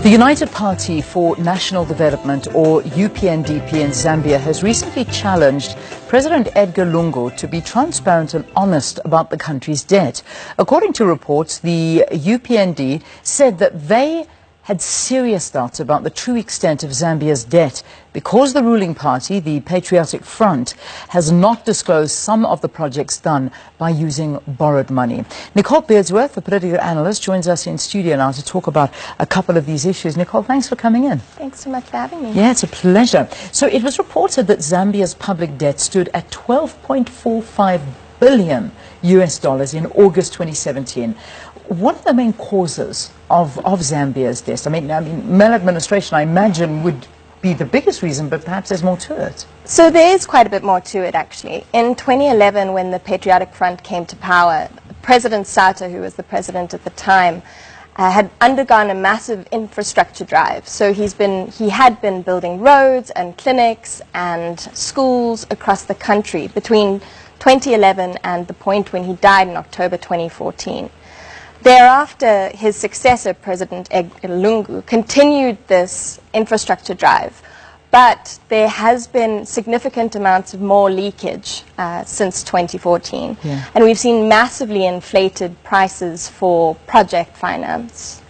The United Party for National Development, or UPNDP in Zambia, has recently challenged President Edgar Lungu to be transparent and honest about the country's debt. According to reports, the UPND said that they had serious doubts about the true extent of Zambia's debt because the ruling party, the Patriotic Front, has not disclosed some of the projects done by using borrowed money. Nicole Beardsworth, a political analyst, joins us in studio now to talk about a couple of these issues. Nicole, thanks for coming in. Thanks so much for having me. Yeah, it's a pleasure. So it was reported that Zambia's public debt stood at $12.45 billion in August 2017. What are the main causes of Zambia's debt? I mean, maladministration, I imagine, would be the biggest reason, but perhaps there's more to it. So there is quite a bit more to it, actually. In 2011, when the Patriotic Front came to power, President Sata, who was the president at the time, had undergone a massive infrastructure drive. So he had been building roads and clinics and schools across the country between 2011 and the point when he died in October 2014. Thereafter, his successor, President Edgar Lungu, continued this infrastructure drive, but there has been significant amounts of more leakage since 2014. Yeah. And we've seen massively inflated prices for project finance.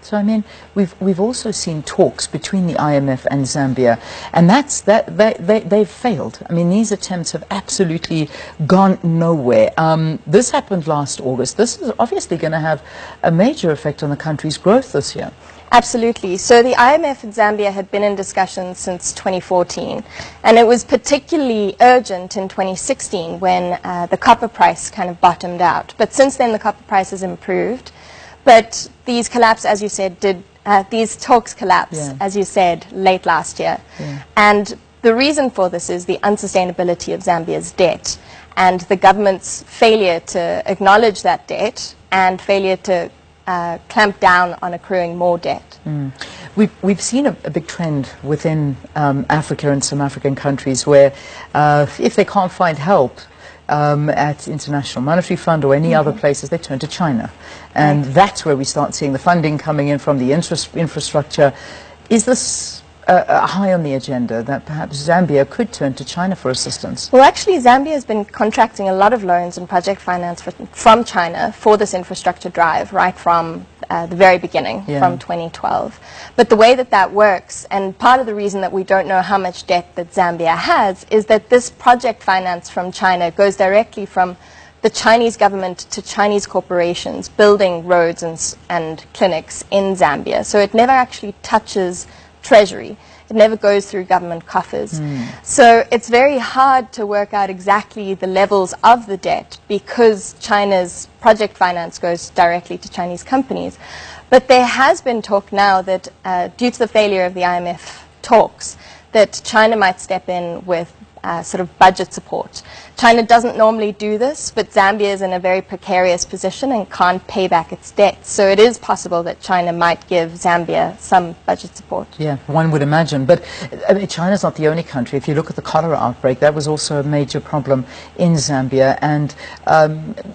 So, I mean, we've also seen talks between the IMF and Zambia, and they've failed. I mean, these attempts have absolutely gone nowhere. This happened last August. This is obviously going to have a major effect on the country's growth this year. Absolutely. So the IMF and Zambia had been in discussions since 2014, and it was particularly urgent in 2016 when the copper price kind of bottomed out. But since then, the copper price has improved. But these collapse, as you said, these talks collapse, yeah, as you said, late last year. Yeah. And the reason for this is the unsustainability of Zambia's debt and the government's failure to acknowledge that debt and failure to clamp down on accruing more debt. Mm. We've seen a big trend within Africa and some African countries where if they can't find help at International Monetary Fund or any other places, they turn to China. And that's where we start seeing the funding coming in from the infrastructure. Is this high on the agenda, that perhaps Zambia could turn to China for assistance? Well, actually, Zambia has been contracting a lot of loans and project finance from China for this infrastructure drive, right from the very beginning, yeah, from 2012. But the way that works, and part of the reason that we don't know how much debt that Zambia has, is that this project finance from China goes directly from the Chinese government to Chinese corporations building roads and clinics in Zambia. So it never actually touches Treasury. It never goes through government coffers. So it's very hard to work out exactly the levels of the debt because China's project finance goes directly to Chinese companies. But there has been talk now that due to the failure of the IMF talks, that China might step in with sort of budget support. China doesn't normally do this, but Zambia is in a very precarious position and can't pay back its debt. So it is possible that China might give Zambia some budget support. Yeah, one would imagine. But I mean, China's not the only country. If you look at the cholera outbreak, that was also a major problem in Zambia. And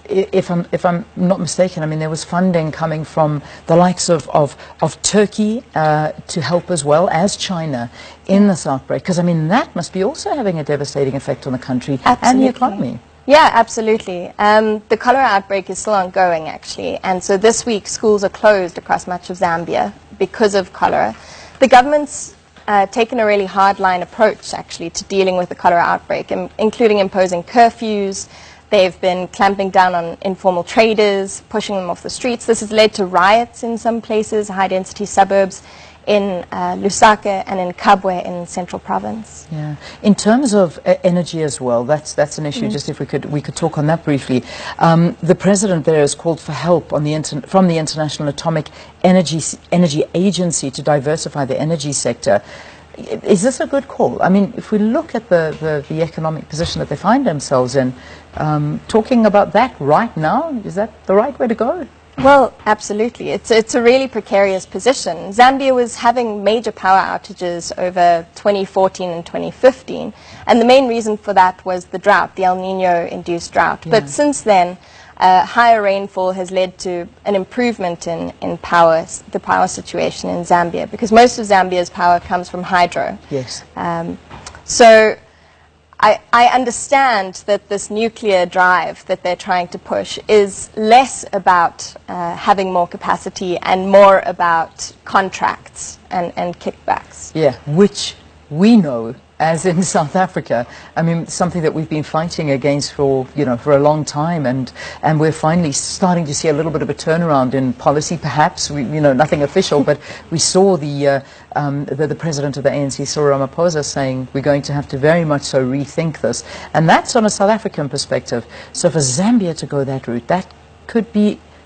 if I'm not mistaken, I mean, there was funding coming from the likes of Turkey to help as well as China in this outbreak. Because, I mean, that must be also having a devastating effect on the country and the economy. Yeah, absolutely. The cholera outbreak is still ongoing, actually. And so this week, schools are closed across much of Zambia because of cholera. The government's taken a really hardline approach, actually, to dealing with the cholera outbreak, including imposing curfews. They've been clamping down on informal traders, pushing them off the streets. This has led to riots in some places, high-density suburbs, in Lusaka and in Kabwe in Central Province. Yeah. In terms of energy as well, that's an issue. Just if we could talk on that briefly. The president there has called for help on from the International Atomic Energy Agency to diversify the energy sector. Is this a good call? I mean, if we look at the economic position that they find themselves in, talking about that right now, is that the right way to go? Well, absolutely. It's a really precarious position. Zambia was having major power outages over 2014 and 2015, and the main reason for that was the drought, the El Nino-induced drought. Yeah. But since then, higher rainfall has led to an improvement in the power situation in Zambia, because most of Zambia's power comes from hydro. Yes. So I understand that this nuclear drive that they're trying to push is less about having more capacity and more about contracts and kickbacks. Yeah, which we know, as in South Africa, I mean, something that we've been fighting against for a long time, and we're finally starting to see a little bit of a turnaround in policy. Perhaps nothing official, but we saw the president of the ANC, Cyril Ramaphosa, saying we're going to have to very much so rethink this, and that's on a South African perspective. So for Zambia to go that route, that could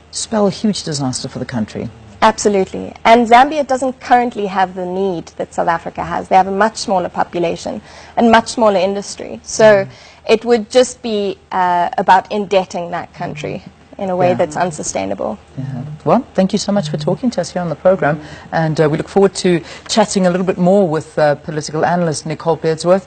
spell a huge disaster for the country. Absolutely. And Zambia doesn't currently have the need that South Africa has. They have a much smaller population and much smaller industry. So it would just be about indebting that country in a way that's unsustainable. Yeah. Well, thank you so much for talking to us here on the program, and we look forward to chatting a little bit more with political analyst Nicole Beardsworth,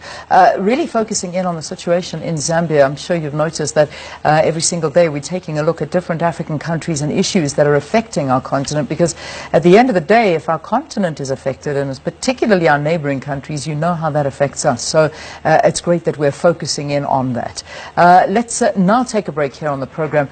really focusing in on the situation in Zambia. I'm sure you've noticed that every single day we're taking a look at different African countries and issues that are affecting our continent, because at the end of the day, if our continent is affected, and it's particularly our neighboring countries, you know how that affects us. So it's great that we're focusing in on that. Let's now take a break here on the program.